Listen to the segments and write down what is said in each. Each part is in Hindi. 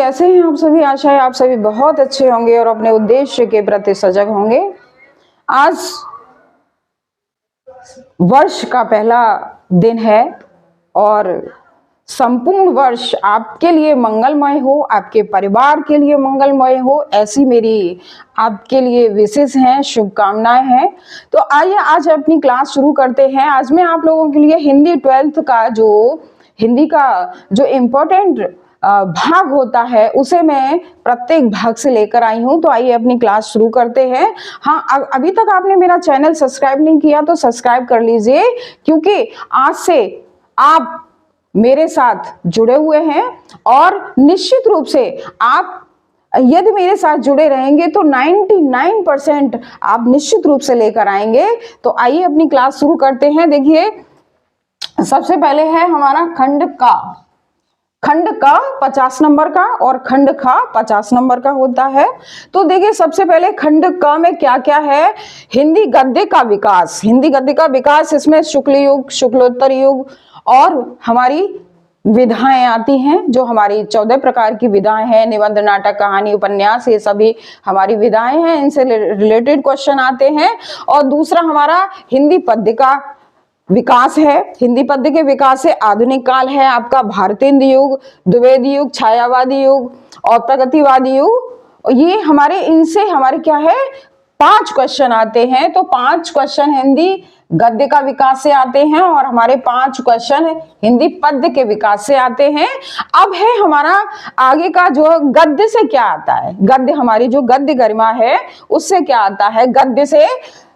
कैसे हैं आप सभी। आशा है आप सभी बहुत अच्छे होंगे और अपने उद्देश्य के प्रति सजग होंगे। आज वर्ष का पहला दिन है और संपूर्ण वर्ष आपके लिए मंगलमय हो, आपके परिवार के लिए मंगलमय हो, ऐसी मेरी आपके लिए विशेष हैं, शुभकामनाएं हैं। तो आइए आज अपनी क्लास शुरू करते हैं। आज मैं आप लोगों के लिए हिंदी 12th का जो इम्पोर्टेंट भाग होता है उसे मैं प्रत्येक भाग से लेकर आई हूं। तो आइए अपनी क्लास शुरू करते हैं। हाँ, अभी तक आपने मेरा चैनल सब्सक्राइब नहीं किया तो सब्सक्राइब कर लीजिए, क्योंकि आज से आप मेरे साथ जुड़े हुए हैं और निश्चित रूप से आप यदि मेरे साथ जुड़े रहेंगे तो 99% आप निश्चित रूप से लेकर आएंगे। तो आइए अपनी क्लास शुरू करते हैं। देखिए, सबसे पहले है हमारा खंड का 50 नंबर का और खंड का 50 नंबर का होता है। तो देखिए, सबसे पहले खंड क में क्या क्या है। हिंदी गद्य का विकास, इसमें शुक्ल युग, शुक्लोत्तर युग और हमारी विधाएं आती हैं, जो हमारी 14 प्रकार की विधाएं हैं। निबंध, नाटक, कहानी, उपन्यास, ये सभी हमारी विधाएं हैं, इनसे रिलेटेड क्वेश्चन आते हैं। और दूसरा हमारा हिंदी पद्य का विकास है। हिंदी पद्य के विकास से आधुनिक काल है आपका भारतेंद्र युग, द्विवेदी युग, छायावादी युग और प्रगतिवादी युग। ये इनसे हमारे क्या है, 5 क्वेश्चन आते हैं। तो 5 क्वेश्चन हिंदी गद्य का विकास से आते हैं और हमारे 5 क्वेश्चन हिंदी पद्य के विकास से आते हैं। अब है हमारा आगे का जो गद्य से क्या आता है। गद्य, हमारी जो गद्य गरिमा है उससे क्या आता है। गद्य से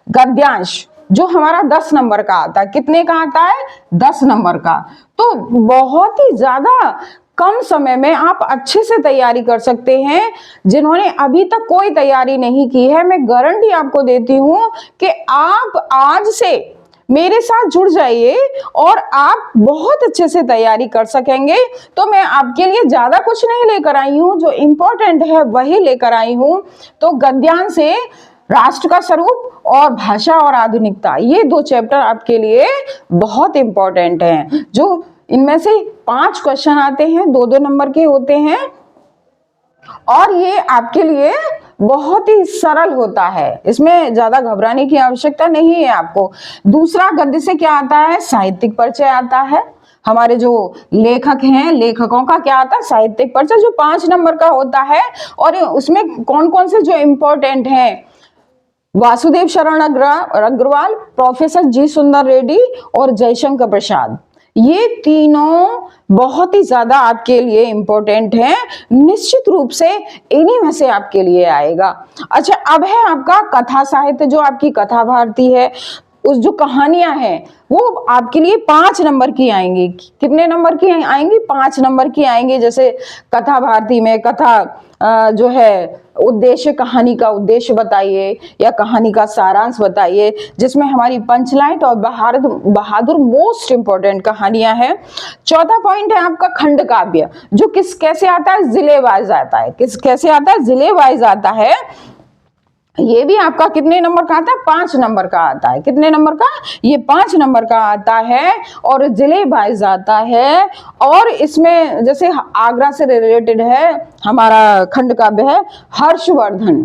गद्यांश जो हमारा 10 नंबर का आता है। कितने का आता है? 10 नंबर का। तो बहुत ही ज्यादा कम समय में आप अच्छे से तैयारी कर सकते हैं। जिन्होंने अभी तक कोई तैयारी नहीं की है, मैं गारंटी आपको देती हूं कि आप आज से मेरे साथ जुड़ जाइए और आप बहुत अच्छे से तैयारी कर सकेंगे। तो मैं आपके लिए ज्यादा कुछ नहीं लेकर आई हूं, जो इम्पोर्टेंट है वही लेकर आई हूं। तो गद्यांश से राष्ट्र का स्वरूप और भाषा और आधुनिकता, ये 2 चैप्टर आपके लिए बहुत इंपॉर्टेंट हैं। जो इनमें से 5 क्वेश्चन आते हैं, 2-2 नंबर के होते हैं और ये आपके लिए बहुत ही सरल होता है। इसमें ज्यादा घबराने की आवश्यकता नहीं है आपको। दूसरा गद्य से क्या आता है, साहित्यिक परिचय आता है। हमारे जो लेखक हैं, लेखकों का क्या आता है, साहित्यिक परिचय, जो 5 नंबर का होता है। और उसमें कौन कौन से जो इम्पोर्टेंट हैं, वासुदेव शरण अग्रवाल, प्रोफेसर जी सुंदर रेड्डी और जयशंकर प्रसाद, ये तीनों बहुत ही ज्यादा आपके लिए इंपॉर्टेंट हैं। निश्चित रूप से इन्हीं में से आपके लिए आएगा। अच्छा, अब है आपका कथा साहित्य, जो आपकी कथा भारती है। उस जो कहानियां हैं वो आपके लिए 5 नंबर की आएंगी। कितने नंबर की आएंगी? 5 नंबर की आएंगी। जैसे कथा भारती में कथा जो है उद्देश्य, कहानी का उद्देश्य बताइए या कहानी का सारांश बताइए, जिसमें हमारी पंचलाइन और बहादुर मोस्ट इंपोर्टेंट कहानियां हैं। चौथा पॉइंट है आपका खंड काव्य, जो कैसे आता है, जिले वाइज आता है। कैसे आता है? जिले वाइज आता है। ये भी आपका कितने नंबर का आता है? 5 नंबर का आता है। कितने नंबर का? ये 5 नंबर का आता है और जिले वाइज आता है। और इसमें जैसे आगरा से रिलेटेड है हमारा खंड काव्य है हर्षवर्धन।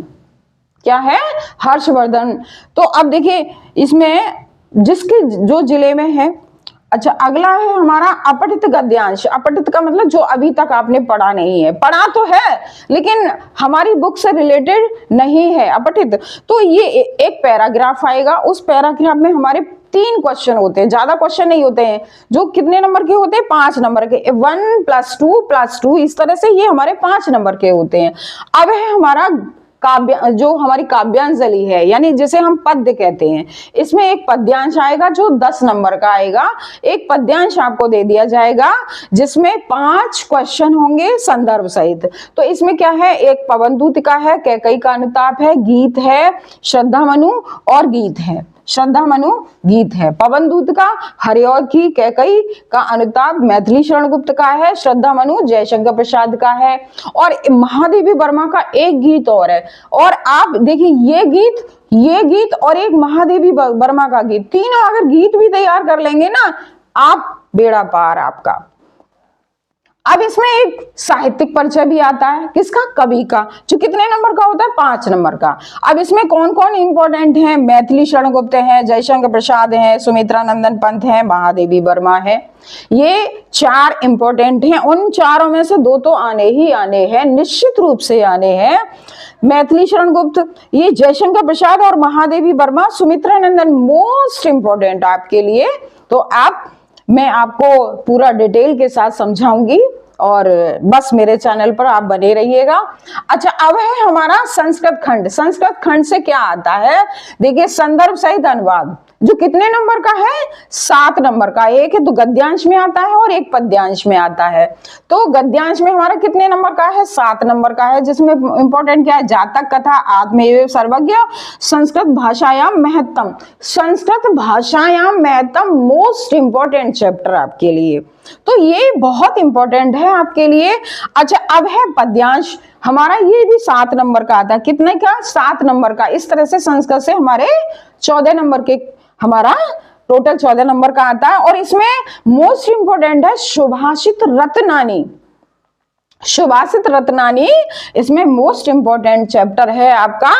क्या है? हर्षवर्धन। तो अब देखिए, इसमें जिसके जो जिले में है। अच्छा, अगला है हमारा अपठित गद्यांश। अपठित का मतलब जो अभी तक आपने पढ़ा नहीं है, पढ़ा तो है लेकिन हमारी बुक से रिलेटेड नहीं है, अपठित। तो ये एक पैराग्राफ आएगा। उस पैराग्राफ में हमारे 3 क्वेश्चन होते हैं, ज्यादा क्वेश्चन नहीं होते हैं। जो कितने नंबर के होते हैं? 5 नंबर के। 1 + 2 + 2, इस तरह से ये हमारे 5 नंबर के होते हैं। अब है हमारा काव्य, जो हमारी काव्यांजलि है, यानी जिसे हम पद्य कहते हैं। इसमें एक पद्यांश आएगा जो 10 नंबर का आएगा। एक पद्यांश आपको दे दिया जाएगा जिसमें 5 क्वेश्चन होंगे संदर्भ सहित। तो इसमें क्या है, एक पवनदूतिका है, कैकेयी का अनुताप है, गीत है, श्रद्धा मनु और गीत है। श्रद्धा मनु गीत है। पवनदूत का हरिऔध की, कैकेयी का अनुताप मैथिली शरण गुप्त का है, श्रद्धा मनु जयशंकर प्रसाद का है। और महादेवी वर्मा का एक गीत और है। और आप देखिए, ये गीत और एक महादेवी वर्मा का गीत, तीनों अगर गीत भी तैयार कर लेंगे ना आप, बेड़ा पार आपका। अब इसमें एक साहित्यिक परिचय भी आता है, किसका? कवि का, जो कितने नंबर का होता है? 5 नंबर का। अब इसमें कौन कौन इंपॉर्टेंट है? मैथिली शरण गुप्त है, जयशंकर प्रसाद है, सुमित्रा नंदन पंत है, महादेवी वर्मा है। ये 4 इंपॉर्टेंट हैं। उन चारों में से 2 तो आने ही आने हैं, निश्चित रूप से आने हैं। मैथिली शरण गुप्त, ये जयशंकर प्रसाद और महादेवी वर्मा, सुमित्रा नंदन मोस्ट इंपॉर्टेंट आपके लिए। तो मैं आपको पूरा डिटेल के साथ समझाऊंगी और बस मेरे चैनल पर आप बने रहिएगा। अच्छा, अब है हमारा संस्कृत खंड। संस्कृत खंड से क्या आता है? देखिए, संदर्भ सहित अनुवाद, जो कितने नंबर का है? 7 नंबर का। एक है तो गद्यांश में आता है और एक पद्यांश में आता है। तो गद्यांश में हमारा कितने नंबर का है? 7 नंबर का है, जिसमें इंपॉर्टेंट क्या है? जातक कथा, आत्मैव सर्वज्ञ, संस्कृत भाषायाम महत्तम। संस्कृत भाषायाम महत्तम मोस्ट इंपॉर्टेंट चैप्टर आपके लिए, तो ये बहुत इंपॉर्टेंट है आपके लिए। अच्छा, अब है पद्यांश हमारा, ये भी 7 नंबर का आता है। कितने का? 7 नंबर का। इस तरह से संस्कृत से हमारे 14 नंबर के, हमारा टोटल 14 नंबर का आता है। और इसमें मोस्ट इंपॉर्टेंट है सुभाषित रत्नानी। सुभाषित रत्नानी इसमें मोस्ट इंपॉर्टेंट चैप्टर है आपका।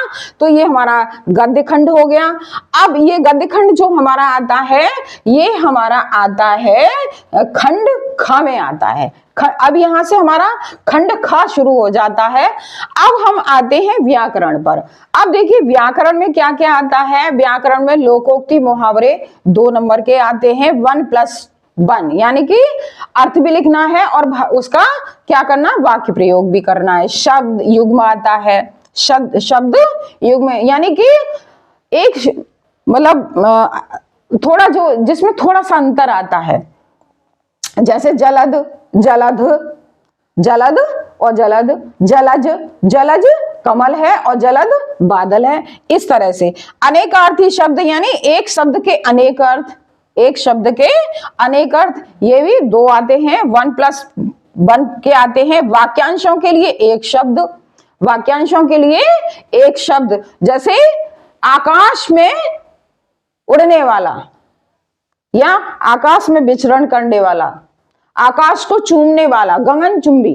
तो ये हमारा गद्य खंड हो गया। अब ये गद्य खंड जो हमारा आता है, ये हमारा आता है खंड ख में आता है। अब यहां से हमारा खंड ख शुरू हो जाता है। अब हम आते हैं व्याकरण पर। अब देखिए, व्याकरण में क्या क्या आता है? व्याकरण में लोकोक्ति, मुहावरे 2 नंबर के आते हैं। 1+1, यानी कि अर्थ भी लिखना है और उसका क्या करना? वाक्य प्रयोग भी करना है। शब्द युग्म आता है, शब्द युग्म, यानी कि एक मतलब थोड़ा जो जिसमें थोड़ा सा अंतर आता है, जैसे जलद, जलध, जलद और जलद, जलज, जलज कमल है और जलद बादल है। इस तरह से अनेकार्थी शब्द, यानी एक शब्द के अनेक अर्थ, एक शब्द के अनेक अर्थ, ये भी 2 आते हैं। 1+1 के आते हैं। वाक्यांशों के लिए एक शब्द, वाक्यांशों के लिए एक शब्द, जैसे आकाश में उड़ने वाला या आकाश में विचरण करने वाला, आकाश को चूमने वाला, गगन चुंबी।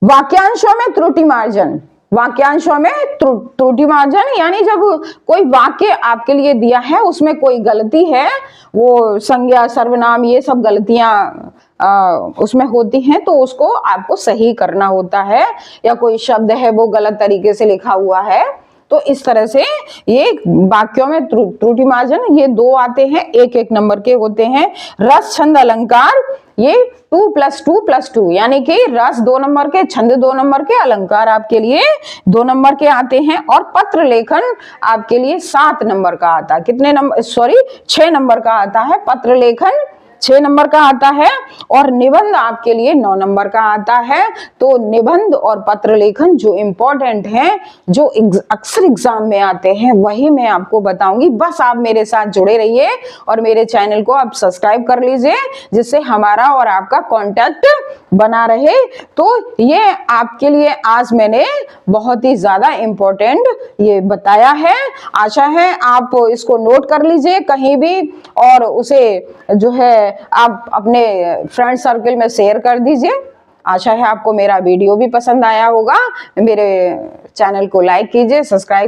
वाक्यांशों में त्रुटि मार्जन, वाक्यांशों में त्रुटि मार्जन, यानी जब कोई वाक्य आपके लिए दिया है उसमें कोई गलती है, वो संज्ञा, सर्वनाम, ये सब गलतियां उसमें होती हैं, तो उसको आपको सही करना होता है। या कोई शब्द है वो गलत तरीके से लिखा हुआ है, तो इस तरह से ये वाक्यों में त्रुटि मार्जन, ये 2 आते हैं, 1-1 नंबर के होते हैं। रस, छंद, अलंकार, ये 2+2+2, यानी कि रस 2 नंबर के, छंद 2 नंबर के, अलंकार आपके लिए 2 नंबर के आते हैं। और पत्र लेखन आपके लिए 7 नंबर का आता है। कितने नंबर? 6 नंबर का आता है। पत्र लेखन 6 नंबर का आता है। और निबंध आपके लिए 9 नंबर का आता है। तो निबंध और पत्र लेखन जो इंपॉर्टेंट हैं, जो अक्सर एग्जाम में आते हैं, वही मैं आपको बताऊंगी। बस आप मेरे साथ जुड़े रहिए और मेरे चैनल को आप सब्सक्राइब कर लीजिए, जिससे हमारा और आपका कांटेक्ट बना रहे। तो ये आपके लिए आज मैंने बहुत ही ज्यादा इंपॉर्टेंट ये बताया है। आशा है आप इसको नोट कर लीजिए कहीं भी, और उसे जो है आप अपने फ्रेंड सर्कल में शेयर कर दीजिए। आशा है आपको मेरा वीडियो भी पसंद आया होगा। मेरे चैनल को लाइक कीजिए, सब्सक्राइब